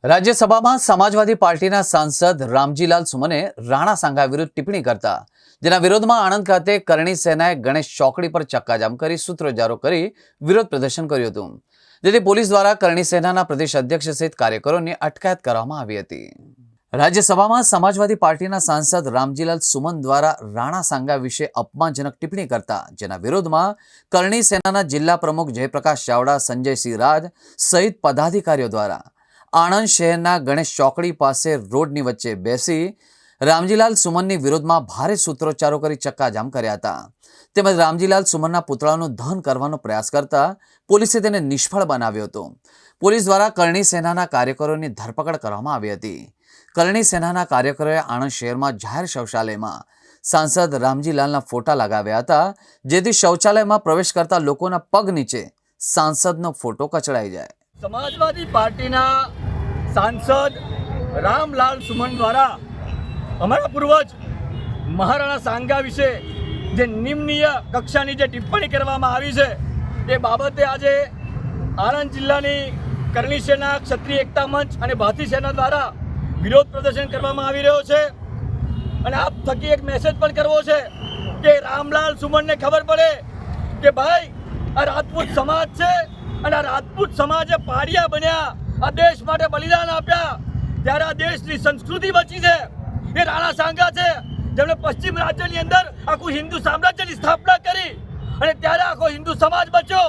રાજ્યસભામાં સમાજવાદી પાર્ટીના સાંસદ રામજીલાલ સુમને રાણા સાંઘા વિરુદ્ધ ટિપ્પણી કરતા જેના વિરોધમાં આણંદ ખાતે કરણી સેનાએ ગણેશ ચોકડી પર ચક્કાજામ કરી સૂત્રોચ્ચારો કરી વિરોધ પ્રદર્શન કર્યું હતું, જેથી પોલીસ દ્વારા કરણી સેનાના પ્રદેશ અધ્યક્ષ સહિત કાર્યકરોની અટકાયત કરવામાં આવી હતી। રાજ્યસભામાં સમાજવાદી પાર્ટીના સાંસદ રામજીલાલ સુમન દ્વારા રાણા સાંઘા વિશે અપમાનજનક ટિપ્પણી કરતા જેના વિરોધમાં કરણી સેનાના જિલ્લા પ્રમુખ જયપ્રકાશ ચાવડા, સંજયસિંહ રાજ સહિત પદાધિકારીઓ દ્વારા આણંદ શહેરના ગણેશ ચોકડી પાસે રોડની વચ્ચે બેસી રામજીલાલ સુમનની વિરોધમાં ભારે સૂત્રોચ્ચારો કરી ચક્કાજામ કર્યા હતા। તેમજ રામજીલાલ સુમનના પુતળાનું દહન કરવાનો પ્રયાસ કરતા પોલીસે તેને નિષ્ફળ બનાવ્યો હતો। પોલીસ દ્વારા કરણી સેનાના કાર્યકરોની ધરપકડ કરવામાં આવી હતી। કરણી સેનાના કાર્યકરોએ આણંદ શહેરમાં જાહેર શૌચાલયમાં સાંસદ રામજીલાલના ફોટા લગાવ્યા હતા, જેથી શૌચાલયમાં પ્રવેશ કરતા લોકોના પગ નીચે સાંસદનો ફોટો કચડાઈ જાય। समाजवादी पार्टीना सांसद रामलाल सुमन द्वारा हमारा पूर्वज महाराणा सांघा विषे जे निम्नीय कक्षानी जे टिप्पणी करवामां आवी छे ते बाबते आज आणंद जिल्लानी करणी सेना, क्षत्रिय एकता मंच और भारतीय सेना द्वारा विरोध प्रदर्शन करवामां आवी रह्यो छे। अने आप थकी एक मैसेज पण करवो छे के रामलाल सुमन ने खबर पड़े कि भाई आ राजपूत समाज छे અને આ રાજપૂત સમાજે પાડિયા બન્યા, આ દેશ માટે બલિદાન આપ્યા, ત્યારે આ દેશની સંસ્કૃતિ બચી છે એ રાણા સાંઘા છે, જેમણે પશ્ચિમ રાજ્યની અંદર આખું હિન્દુ સામ્રાજ્યની સ્થાપના કરી અને ત્યારે આખો હિન્દુ સમાજ બચ્યો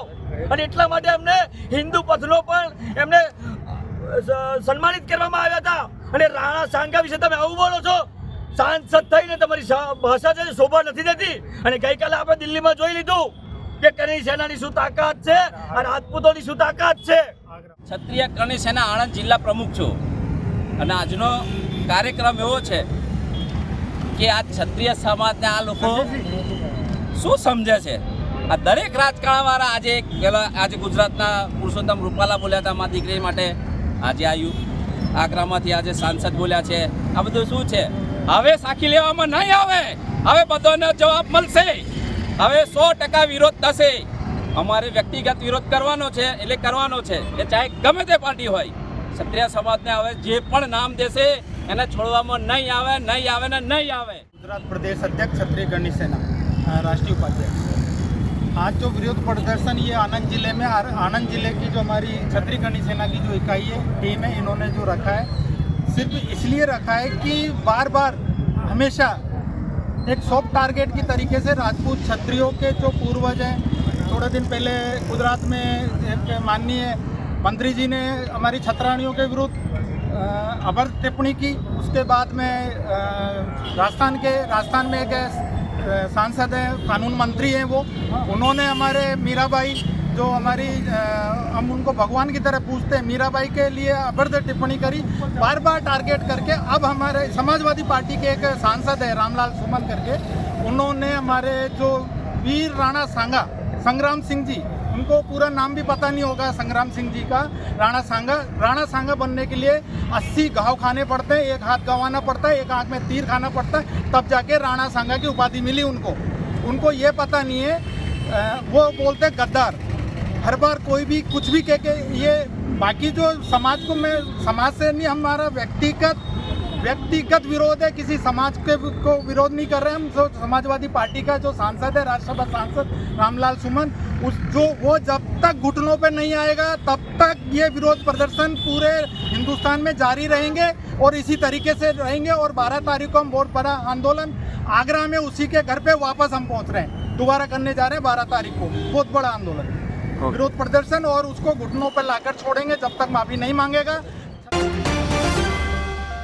અને એટલા માટે એમને હિન્દુ પથનો પણ એમને સન્માનિત કરવામાં આવ્યા હતા। અને રાણા સાંઘા વિશે તમે આવું બોલો છો, સાંસદ થઈને તમારી ભાષા છે શોભા નથી દેતી। અને ગઈકાલે આપણે દિલ્હીમાં જોઈ લીધું કે કરણી સેનાની શું તાકાત છે અને રાજપૂતોની શું તાકાત છે। ક્ષત્રિય કરણી સેના આણંદ જિલ્લા પ્રમુખ છું અને આજનો કાર્યક્રમ એવો છે કે આ ક્ષત્રિય સમાજને આ લોકો શું સમજે છે। આ દરેક રાજકારણવાળા આજે ગુજરાતના પુરુષોત્તમ રૂપાલા બોલ્યા હતા મારી દીકરી માટે, આજે આગ્રામાંથી આજે સાંસદ બોલ્યા છે। આ બધું શું છે? હવે સાખી લેવામાં નહીં આવે, હવે બધાનો જવાબ મળશે। હવે 100% વિરોધ થશે। અમારે વ્યક્તિગત વિરોધ કરવાનો છે એટલે કરવાનો છે, એ ચાહે ગમે તે પાર્ટી હોય। ક્ષત્રિય સમાજને હવે જે પણ નામ દેશે એને છોડવામાં નહીં આવે, નહીં આવે ને નહીં આવે। गुजरात प्रदेश अध्यक्ष क्षत्रिय करणी सेना राष्ट्रीय उपाध्यक्ष। आज जो विरोध प्रदर्शन ये आनंद जिले में, आनंद जिले की जो हमारी क्षत्रिय करणी सेना की जो इकाई है, टीम है, इन्होंने जो रखा है सिर्फ इसलिए रखा है कि बार बार हमेशा एक सॉफ्ट टारगेट की तरीके से राजपूत क्षत्रियों के जो पूर्वज हैं, थोड़े दिन पहले गुजरात में एक माननीय मंत्री जी ने हमारी छत्राणियों के विरुद्ध अभद्र टिप्पणी की। उसके बाद में राजस्थान में एक सांसद हैं, कानून मंत्री हैं, वो उन्होंने हमारे मीराबाई जो हमारी हम उनको भगवान की तरह पूजते हैं, मीराबाई के लिए अभद्र टिप्पणी करी, बार बार टारगेट करके। अब हमारे समाजवादी पार्टी के एक सांसद है रामलाल सुमन करके, उन्होंने हमारे जो वीर राणा सांघा, संग्राम सिंह जी, उनको पूरा नाम भी पता नहीं होगा संग्राम सिंह जी का, राणा सांघा बनने के लिए 80 घाव खाने पड़ते हैं, एक हाथ गंवाना पड़ता है, एक आँख में तीर खाना पड़ता है, तब जाके राणा सांघा की उपाधि मिली उनको ये पता नहीं है। वो बोलते गद्दार, हर बार कोई भी कुछ भी कह के ये बाकी जो समाज को, मैं समाज से नहीं, हमारा व्यक्तिगत विरोध है, किसी समाज के को विरोध नहीं कर रहे हम। जो समाजवादी पार्टी का जो सांसद है, राज्यसभा सांसद रामलाल सुमन, वो जब तक घुटनों पे नहीं आएगा तब तक ये विरोध प्रदर्शन पूरे हिंदुस्तान में जारी रहेंगे और इसी तरीके से रहेंगे। और 12 तारीख को हम बहुत बड़ा आंदोलन आगरा में उसी के घर पे वापस हम पहुँच रहे हैं, दोबारा करने जा रहे हैं 12 तारीख को बहुत बड़ा आंदोलन, विरोध प्रदर्शन, और उसको घुटनों पर लाकर छोड़ेंगे जब तक माफी नहीं मांगेगा।